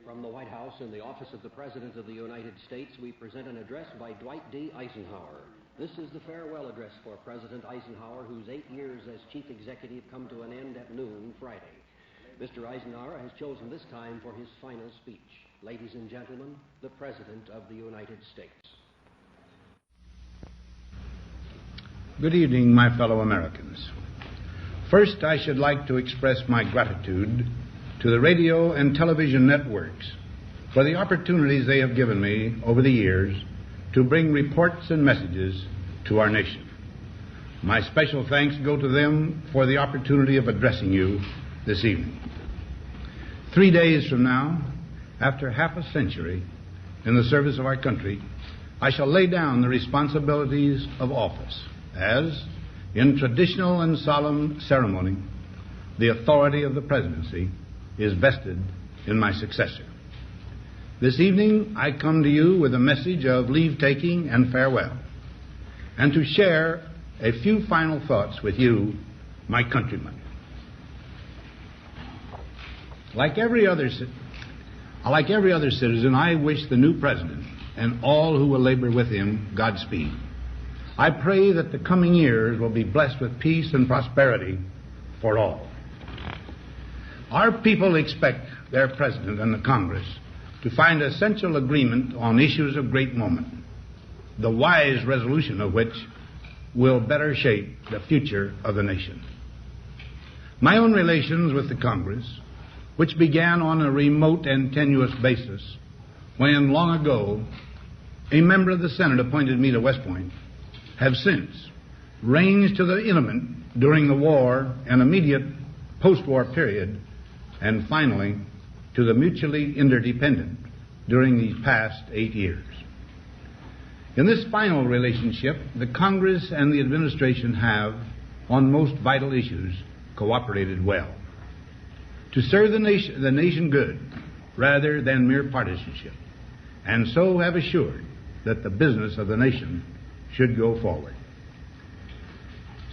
From the White House in the office of the President of the United States, we present an address by Dwight D. Eisenhower. This is the farewell address for President Eisenhower, whose 8 years as chief executive come to an end at noon Friday. Mr. Eisenhower has chosen this time for his final speech. Ladies and gentlemen, the President of the United States. Good evening, my fellow Americans. First, I should like to express my gratitude to the radio and television networks for the opportunities they have given me over the years to bring reports and messages to our nation. My special thanks go to them for the opportunity of addressing you this evening. 3 days from now, after half a century in the service of our country, I shall lay down the responsibilities of office as, in traditional and solemn ceremony, the authority of the presidency is vested in my successor. This evening, I come to you with a message of leave-taking and farewell, and to share a few final thoughts with you, my countrymen. Like every other citizen, I wish the new president and all who will labor with him Godspeed. I pray that the coming years will be blessed with peace and prosperity for all. Our people expect their president and the Congress to find essential agreement on issues of great moment, the wise resolution of which will better shape the future of the nation. My own relations with the Congress, which began on a remote and tenuous basis when, long ago, a member of the Senate appointed me to West Point, have since ranged to the intimate during the war and immediate post-war period, and finally to the mutually interdependent during these past 8 years. In this final relationship, the Congress and the administration have, on most vital issues, cooperated well to serve the nation good rather than mere partisanship, and so have assured that the business of the nation should go forward.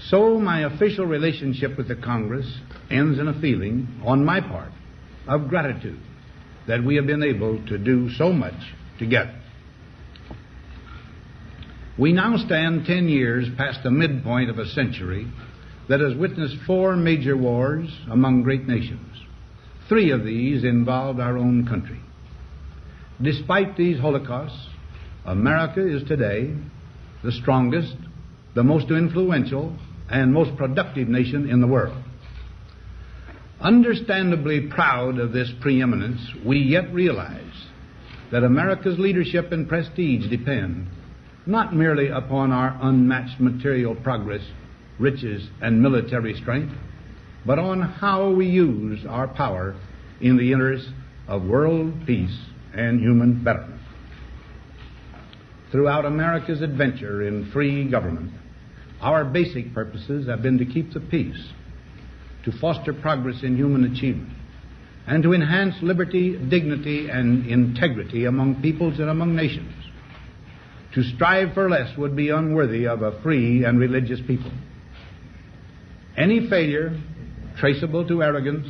So my official relationship with the Congress ends in a feeling, on my part, of gratitude that we have been able to do so much together. We now stand 10 years past the midpoint of a century that has witnessed 4 major wars among great nations. 3 of these involved our own country. Despite these holocausts, America is today the strongest, the most influential, and most productive nation in the world. Understandably proud of this preeminence, we yet realize that America's leadership and prestige depend not merely upon our unmatched material progress, riches, and military strength, but on how we use our power in the interest of world peace and human betterment. Throughout America's adventure in free government, our basic purposes have been to keep the peace, to foster progress in human achievement, and to enhance liberty, dignity, and integrity among peoples and among nations. To strive for less would be unworthy of a free and religious people. Any failure traceable to arrogance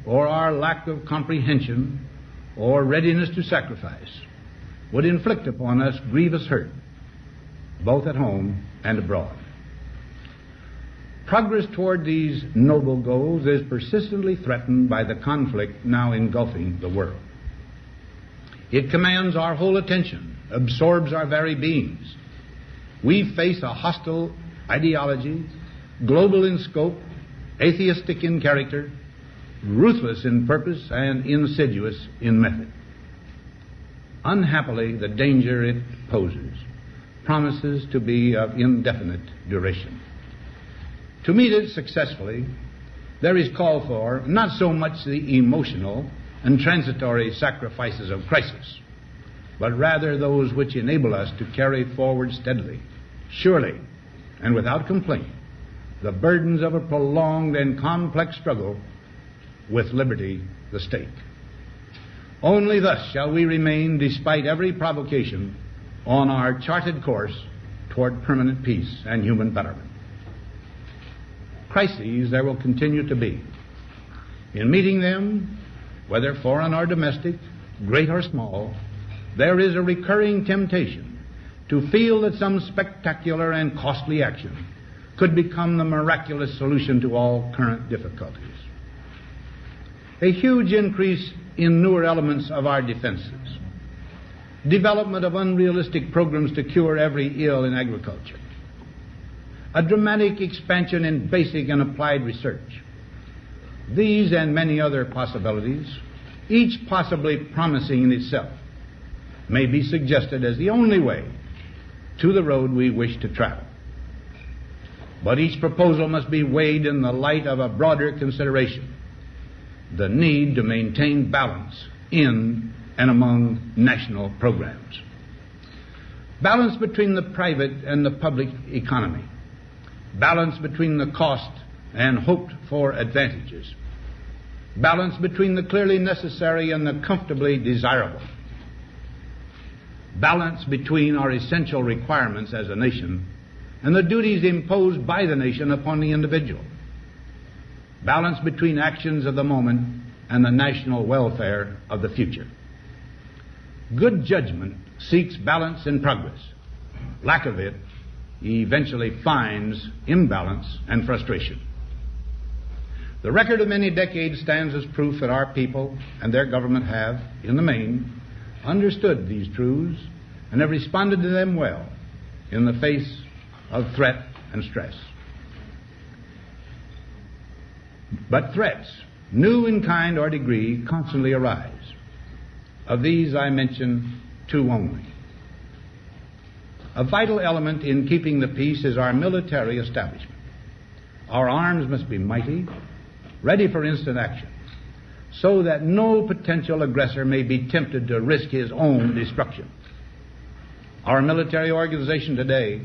or our lack of comprehension or readiness to sacrifice would inflict upon us grievous hurt, both at home and abroad. Progress toward these noble goals is persistently threatened by the conflict now engulfing the world. It commands our whole attention, absorbs our very beings. We face a hostile ideology, global in scope, atheistic in character, ruthless in purpose, and insidious in method. Unhappily, the danger it poses promises to be of indefinite duration. To meet it successfully, there is call for not so much the emotional and transitory sacrifices of crisis, but rather those which enable us to carry forward steadily, surely, and without complaint, the burdens of a prolonged and complex struggle with liberty, the stake. Only thus shall we remain, despite every provocation, on our charted course toward permanent peace and human betterment. Crises there will continue to be. In meeting them, whether foreign or domestic, great or small, there is a recurring temptation to feel that some spectacular and costly action could become the miraculous solution to all current difficulties. A huge increase in newer elements of our defenses, development of unrealistic programs to cure every ill in agriculture, a dramatic expansion in basic and applied research. These and many other possibilities, each possibly promising in itself, may be suggested as the only way to the road we wish to travel. But each proposal must be weighed in the light of a broader consideration, the need to maintain balance in and among national programs. Balance between the private and the public economy. Balance between the cost and hoped-for advantages. Balance between the clearly necessary and the comfortably desirable. Balance between our essential requirements as a nation and the duties imposed by the nation upon the individual. Balance between actions of the moment and the national welfare of the future. Good judgment seeks balance in progress. Lack of it eventually finds imbalance and frustration. The record of many decades stands as proof that our people and their government have, in the main, understood these truths and have responded to them well in the face of threat and stress. But threats, new in kind or degree, constantly arise. Of these I mention two only. A vital element in keeping the peace is our military establishment. Our arms must be mighty, ready for instant action, so that no potential aggressor may be tempted to risk his own destruction. Our military organization today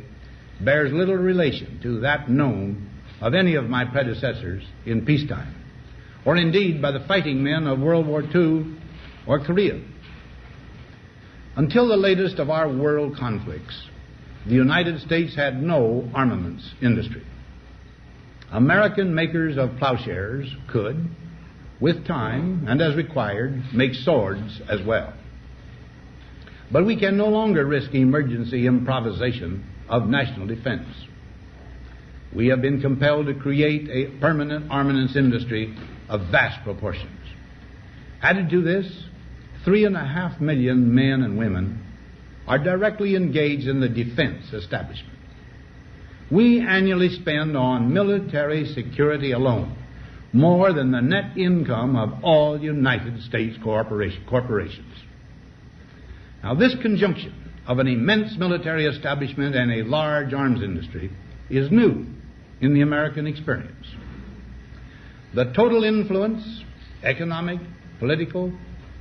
bears little relation to that known of any of my predecessors in peacetime, or indeed by the fighting men of World War II or Korea. Until the latest of our world conflicts, the United States had no armaments industry. American makers of plowshares could, with time and as required, make swords as well. But we can no longer risk emergency improvisation of national defense. We have been compelled to create a permanent armaments industry of vast proportions. Added to this, 3.5 million men and women are directly engaged in the defense establishment. We annually spend on military security alone more than the net income of all United States corporations. Now, this conjunction of an immense military establishment and a large arms industry is new in the American experience. The total influence, economic, political,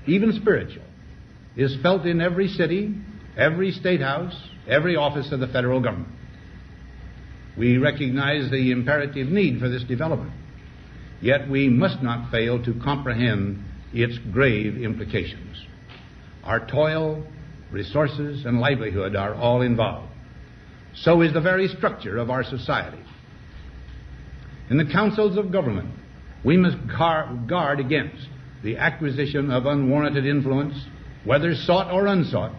even spiritual, is felt in every city, every state house, every office of the federal government. We recognize the imperative need for this development, yet we must not fail to comprehend its grave implications. Our toil, resources, and livelihood are all involved. So is the very structure of our society. In the councils of government, we must guard against the acquisition of unwarranted influence, whether sought or unsought,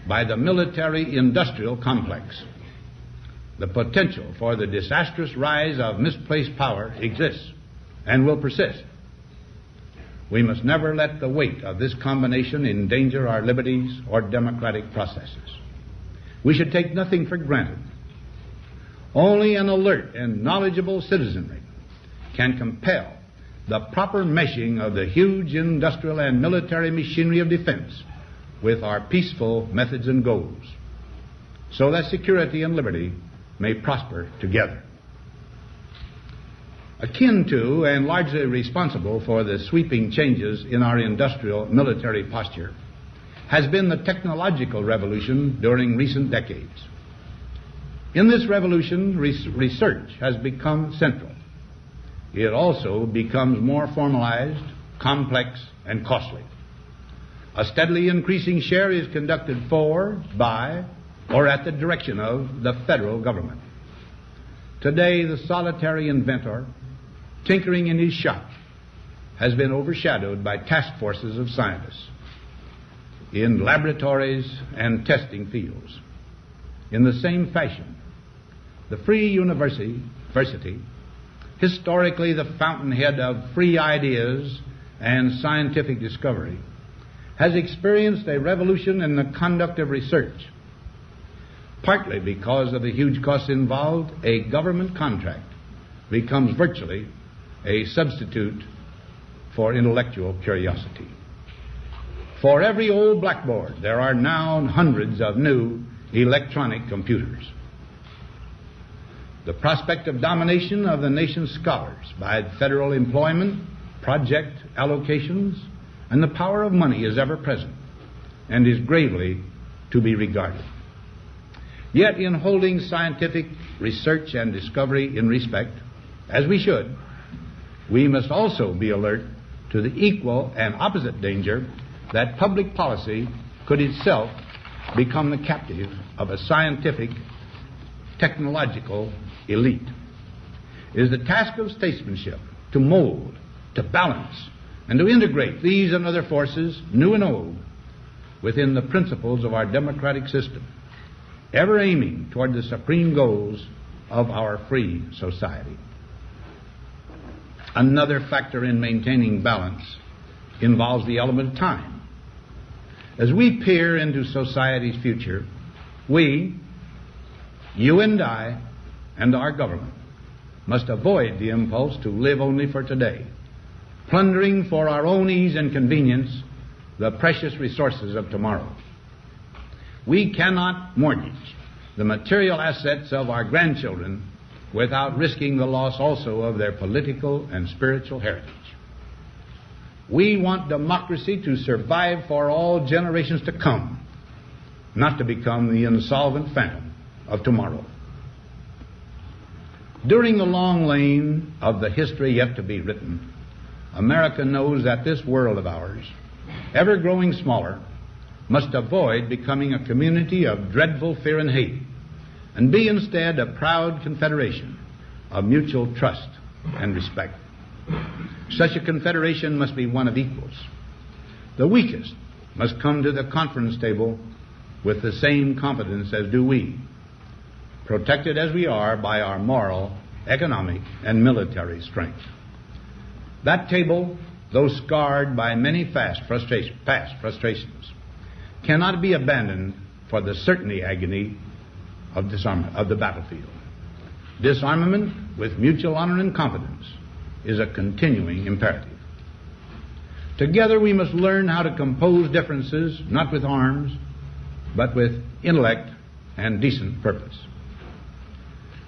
by the military-industrial complex. The potential for the disastrous rise of misplaced power exists and will persist. We must never let the weight of this combination endanger our liberties or democratic processes. We should take nothing for granted. Only an alert and knowledgeable citizenry can compel the proper meshing of the huge industrial and military machinery of defense with our peaceful methods and goals, so that security and liberty may prosper together. Akin to and largely responsible for the sweeping changes in our industrial military posture has been the technological revolution during recent decades. In this revolution, research has become central. It also becomes more formalized, complex, and costly. A steadily increasing share is conducted for, by, or at the direction of the federal government. Today, the solitary inventor, tinkering in his shop, has been overshadowed by task forces of scientists. in laboratories and testing fields. In the same fashion, the free university, historically the fountainhead of free ideas and scientific discovery, has experienced a revolution in the conduct of research. Partly because of the huge costs involved, a government contract becomes virtually a substitute for intellectual curiosity. For every old blackboard, there are now hundreds of new electronic computers. The prospect of domination of the nation's scholars by federal employment, project allocations, and the power of money is ever present and is gravely to be regarded. Yet in holding scientific research and discovery in respect, as we should, we must also be alert to the equal and opposite danger that public policy could itself become the captive of a scientific, technological elite. It is the task of statesmanship to mold, to balance, and to integrate these and other forces, new and old, within the principles of our democratic system, ever aiming toward the supreme goals of our free society. Another factor in maintaining balance involves the element of time. As we peer into society's future, we, you and I, and our government must avoid the impulse to live only for today, plundering for our own ease and convenience the precious resources of tomorrow. We cannot mortgage the material assets of our grandchildren without risking the loss also of their political and spiritual heritage. We want democracy to survive for all generations to come, not to become the insolvent phantom of tomorrow. During the long lane of the history yet to be written, America knows that this world of ours, ever growing smaller, must avoid becoming a community of dreadful fear and hate, and be instead a proud confederation of mutual trust and respect. Such a confederation must be one of equals. The weakest must come to the conference table with the same confidence as do we, protected as we are by our moral, economic, and military strength. That table, though scarred by many past frustrations, cannot be abandoned for the certainty agony of disarmament, of the battlefield. Disarmament with mutual honor and confidence is a continuing imperative. Together we must learn how to compose differences, not with arms, but with intellect and decent purpose.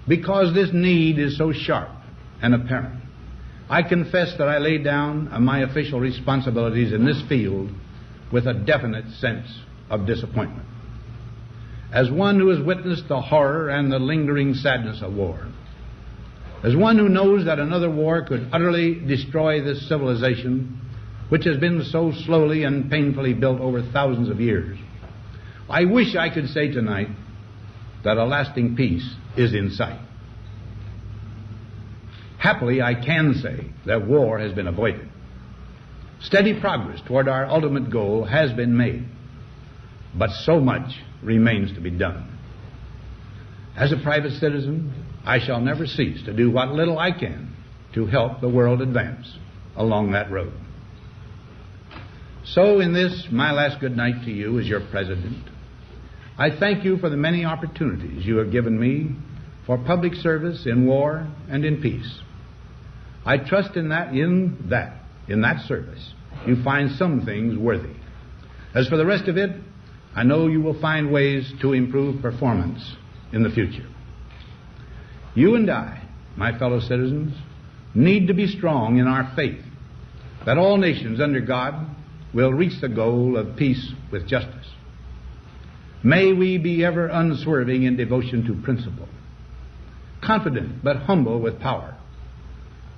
Because this need is so sharp and apparent, I confess that I lay down my official responsibilities in this field with a definite sense of disappointment. As one who has witnessed the horror and the lingering sadness of war, as one who knows that another war could utterly destroy this civilization which has been so slowly and painfully built over thousands of years, I wish I could say tonight that a lasting peace is in sight. Happily, I can say that war has been avoided. Steady progress toward our ultimate goal has been made, but so much remains to be done. As a private citizen, I shall never cease to do what little I can to help the world advance along that road. So in this, my last good night to you as your president, I thank you for the many opportunities you have given me for public service in war and in peace. I trust in that service, you find some things worthy. As for the rest of it, I know you will find ways to improve performance in the future. You and I, my fellow citizens, need to be strong in our faith that all nations under God will reach the goal of peace with justice. May we be ever unswerving in devotion to principle, confident but humble with power,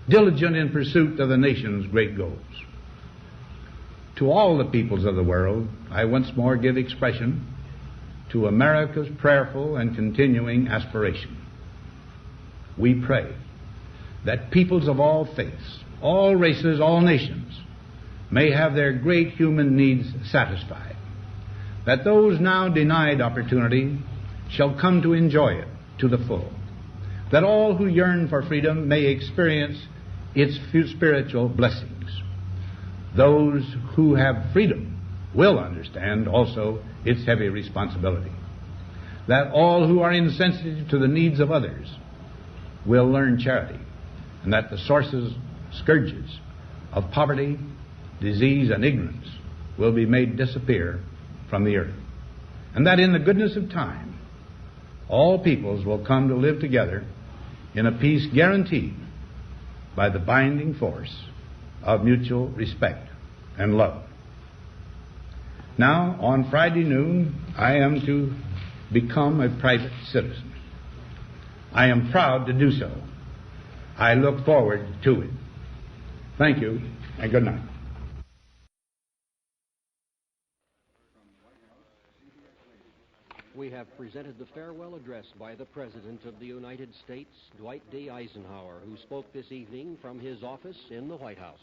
diligent in pursuit of the nation's great goals. To all the peoples of the world, I once more give expression to America's prayerful and continuing aspiration. We pray that peoples of all faiths, all races, all nations may have their great human needs satisfied that those now denied opportunity shall come to enjoy it to the full, that all who yearn for freedom may experience its spiritual blessings. Those who have freedom will understand also its heavy responsibility, that all who are insensitive to the needs of others will learn charity, and that the scourges of poverty, disease, and ignorance will be made disappear from the earth, and that in the goodness of time all peoples will come to live together in a peace guaranteed by the binding force of mutual respect and love. Now, on Friday noon, I am to become a private citizen. I am proud to do so. I look forward to it. Thank you, and good night. We have presented the farewell address by the President of the United States, Dwight D. Eisenhower, who spoke this evening from his office in the White House.